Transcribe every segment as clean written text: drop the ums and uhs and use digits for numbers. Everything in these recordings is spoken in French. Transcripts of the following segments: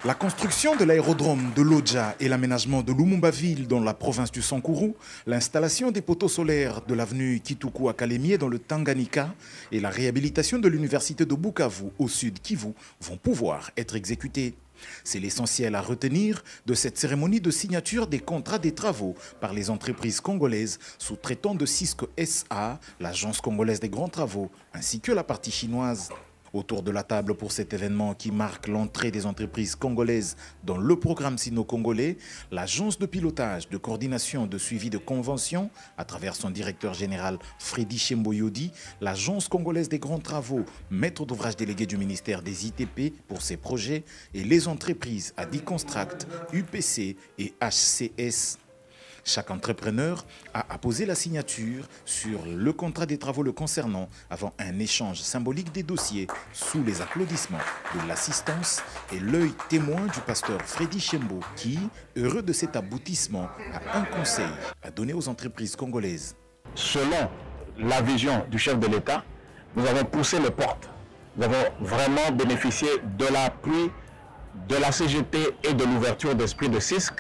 La construction de l'aérodrome de Lodja et l'aménagement de Lumumba-Ville dans la province du Sankourou, l'installation des poteaux solaires de l'avenue Kituku à Kalemie dans le Tanganyika et la réhabilitation de l'université de Bukavu au sud Kivu vont pouvoir être exécutés. C'est l'essentiel à retenir de cette cérémonie de signature des contrats des travaux par les entreprises congolaises sous-traitant de Cisco SA, l'agence congolaise des grands travaux, ainsi que la partie chinoise. Autour de la table pour cet événement qui marque l'entrée des entreprises congolaises dans le programme sino-congolais, l'agence de pilotage, de coordination, de suivi de conventions, à travers son directeur général Freddy Chemboyodi, l'agence congolaise des grands travaux, maître d'ouvrage délégué du ministère des ITP pour ses projets, et les entreprises Adiconstruct, UPC et HCS. Chaque entrepreneur a apposé la signature sur le contrat des travaux le concernant avant un échange symbolique des dossiers sous les applaudissements de l'assistance et l'œil témoin du pasteur Freddy Chembo qui, heureux de cet aboutissement, a un conseil à donner aux entreprises congolaises. Selon la vision du chef de l'État, nous avons poussé les portes. Nous avons vraiment bénéficié de l'appui de la CGT et de l'ouverture d'esprit de CISC.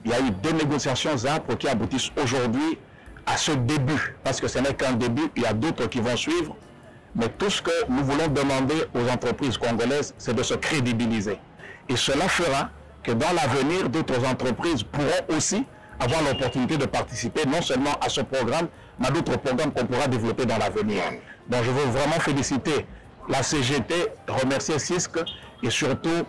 Il y a eu deux négociations âpres qui aboutissent aujourd'hui à ce début. Parce que ce n'est qu'un début, il y a d'autres qui vont suivre. Mais tout ce que nous voulons demander aux entreprises congolaises, c'est de se crédibiliser. Et cela fera que dans l'avenir, d'autres entreprises pourront aussi avoir l'opportunité de participer non seulement à ce programme, mais à d'autres programmes qu'on pourra développer dans l'avenir. Donc je veux vraiment féliciter la CGT, remercier CISC et surtout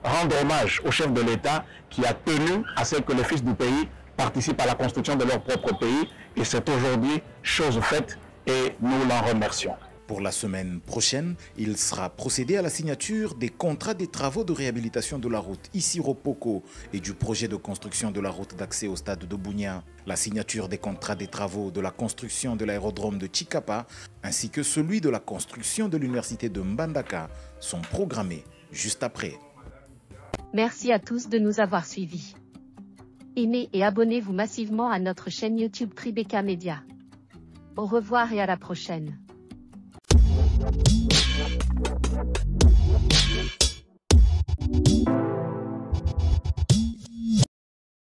rendre hommage au chef de l'État qui a tenu à ce que les fils du pays participent à la construction de leur propre pays. Et c'est aujourd'hui chose faite et nous l'en remercions. Pour la semaine prochaine, il sera procédé à la signature des contrats des travaux de réhabilitation de la route Issiro-Poko et du projet de construction de la route d'accès au stade de Bunia. La signature des contrats des travaux de la construction de l'aérodrome de Chikapa ainsi que celui de la construction de l'université de Mbandaka sont programmés juste après. Merci à tous de nous avoir suivis. Aimez et abonnez-vous massivement à notre chaîne YouTube Tribeca Media. Au revoir et à la prochaine.